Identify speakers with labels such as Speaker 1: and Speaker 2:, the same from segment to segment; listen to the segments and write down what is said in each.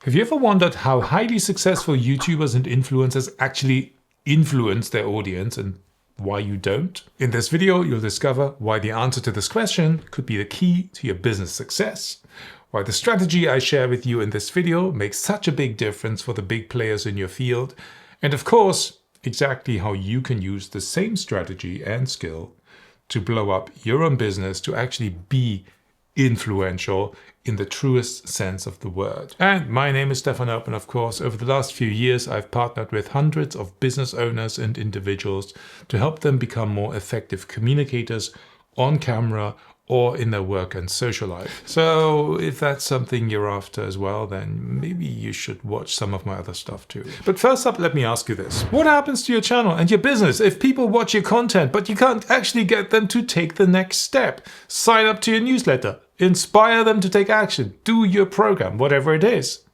Speaker 1: Have you ever wondered how highly successful YouTubers and influencers actually influence their audience and why you don't? In this video, you'll discover why the answer to this question could be the key to your business success, why the strategy I share with you in this video makes such a big difference for the big players in your field, and of course, exactly how you can use the same strategy and skill to blow up your own business to actually be influential in the truest sense of the word. And my name is Stephan Erdman, of course. Over the last few years, I've partnered with hundreds of business owners and individuals to help them become more effective communicators on camera or in their work and social life. So if that's something you're after as well, then maybe you should watch some of my other stuff too. But first up, let me ask you this. What happens to your channel and your business if people watch your content, but you can't actually get them to take the next step? Sign up to your newsletter, inspire them to take action, do your program, whatever it is.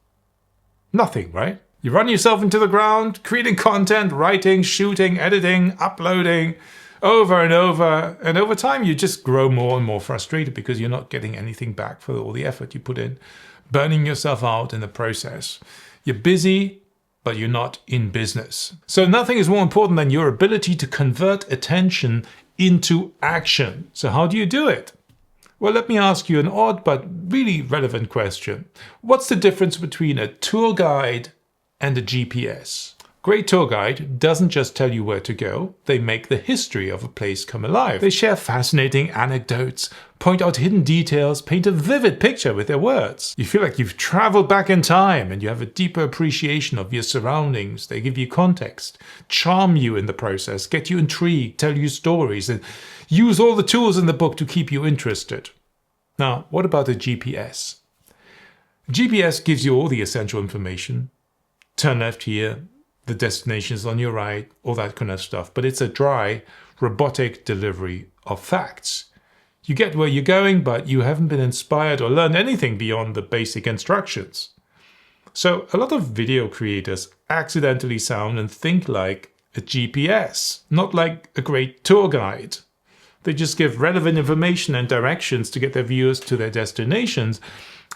Speaker 1: Nothing, right? You run yourself into the ground, creating content, writing, shooting, editing, uploading, over and over time you just grow more and more frustrated because you're not getting anything back for all the effort you put in, burning yourself out in the process. You're busy, but you're not in business. So nothing is more important than your ability to convert attention into action. So how do you do it? Well, let me ask you an odd but really relevant question. What's the difference between a tour guide and a GPS? Great tour guide doesn't just tell you where to go, they make the history of a place come alive. They share fascinating anecdotes, point out hidden details, paint a vivid picture with their words. You feel like you've traveled back in time and you have a deeper appreciation of your surroundings. They give you context, charm you in the process, get you intrigued, tell you stories, and use all the tools in the book to keep you interested. Now, what about a GPS? GPS gives you all the essential information. Turn left here. The destination is on your right, all that kind of stuff. But it's a dry, robotic delivery of facts. You get where you're going, but you haven't been inspired or learned anything beyond the basic instructions. So a lot of video creators accidentally sound and think like a GPS, not like a great tour guide. They just give relevant information and directions to get their viewers to their destinations,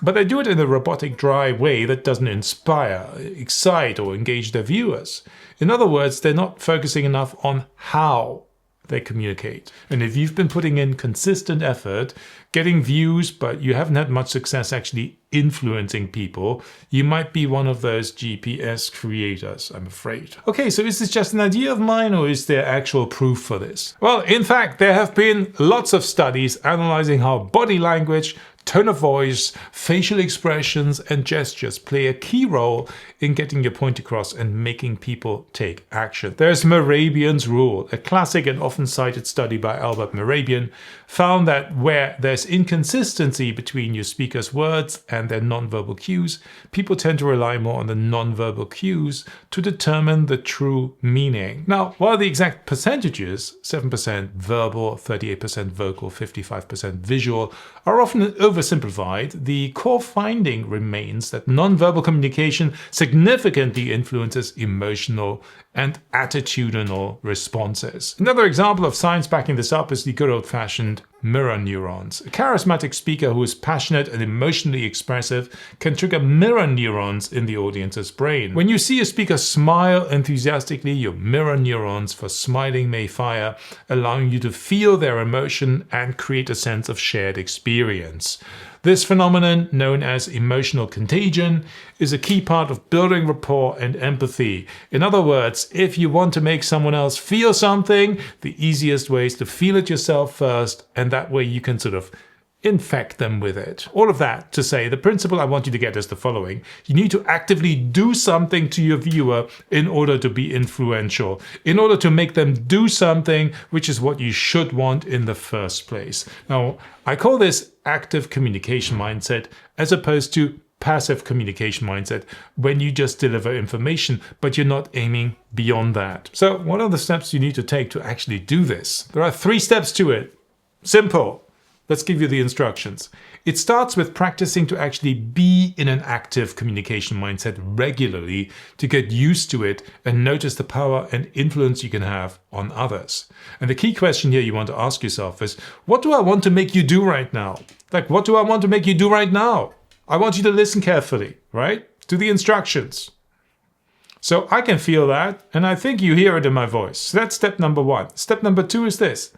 Speaker 1: but they do it in a robotic, dry way that doesn't inspire, excite, or engage their viewers. In other words, they're not focusing enough on how they communicate. And if you've been putting in consistent effort, getting views, but you haven't had much success actually influencing people, you might be one of those GPS creators, I'm afraid. Okay, so is this just an idea of mine or is there actual proof for this? Well, in fact, there have been lots of studies analyzing how body language, tone of voice, facial expressions, and gestures play a key role in getting your point across and making people take action. There's Mehrabian's rule. A classic and often cited study by Albert Mehrabian found that where there's inconsistency between your speaker's words and their nonverbal cues, people tend to rely more on the nonverbal cues to determine the true meaning. Now, while the exact percentages, 7% verbal, 38% vocal, 55% visual, are often oversimplified, the core finding remains that nonverbal communication significantly influences emotional and attitudinal responses. Another example of science backing this up is the good old-fashioned mirror neurons. A charismatic speaker who is passionate and emotionally expressive can trigger mirror neurons in the audience's brain. When you see a speaker smile enthusiastically, your mirror neurons for smiling may fire, allowing you to feel their emotion and create a sense of shared experience. This phenomenon, known as emotional contagion, is a key part of building rapport and empathy. In other words, if you want to make someone else feel something, the easiest way is to feel it yourself first, and that way you can sort of infect them with it. All of that to say, the principle I want you to get is the following. You need to actively do something to your viewer in order to be influential, in order to make them do something, which is what you should want in the first place. Now, I call this active communication mindset as opposed to passive communication mindset, when you just deliver information, but you're not aiming beyond that. So what are the steps you need to take to actually do this? There are 3 steps to it. Simple. Let's give you the instructions. It starts with practicing to actually be in an active communication mindset regularly to get used to it and notice the power and influence you can have on others. And the key question here you want to ask yourself is, what do I want to make you do right now? Like, what do I want to make you do right now? I want you to listen carefully, right? to the instructions. So I can feel that, and I think you hear it in my voice. So that's step number 1. Step number 2 is this: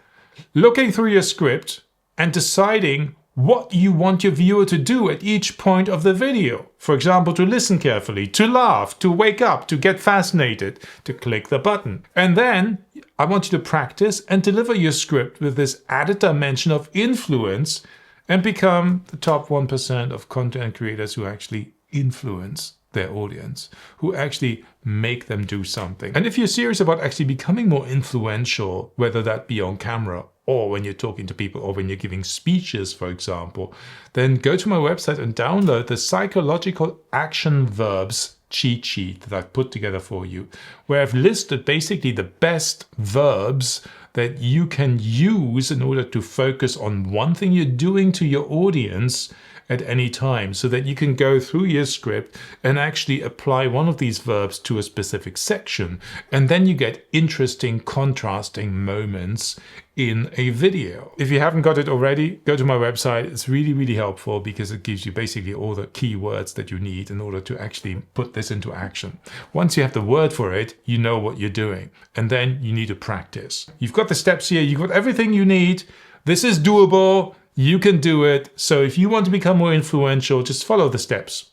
Speaker 1: looking through your script and deciding what you want your viewer to do at each point of the video. For example, to listen carefully, to laugh, to wake up, to get fascinated, to click the button. And then I want you to practice and deliver your script with this added dimension of influence and become the top 1% of content creators who actually influence their audience, who actually make them do something. And if you're serious about actually becoming more influential, whether that be on camera or when you're talking to people or when you're giving speeches, for example, then go to my website and download the psychological action verbs cheat sheet that I've put together for you, where I've listed basically the best verbs that you can use in order to focus on one thing you're doing to your audience at any time, so that you can go through your script and actually apply one of these verbs to a specific section. And then you get interesting contrasting moments in a video. If you haven't got it already, go to my website. It's really, really helpful because it gives you basically all the keywords that you need in order to actually put this into action. Once you have the word for it, you know what you're doing. And then you need to practice. You've got the steps here. You've got everything you need. This is doable. You can do it. So if you want to become more influential, just follow the steps.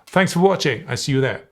Speaker 1: Thanks for watching. I see you there.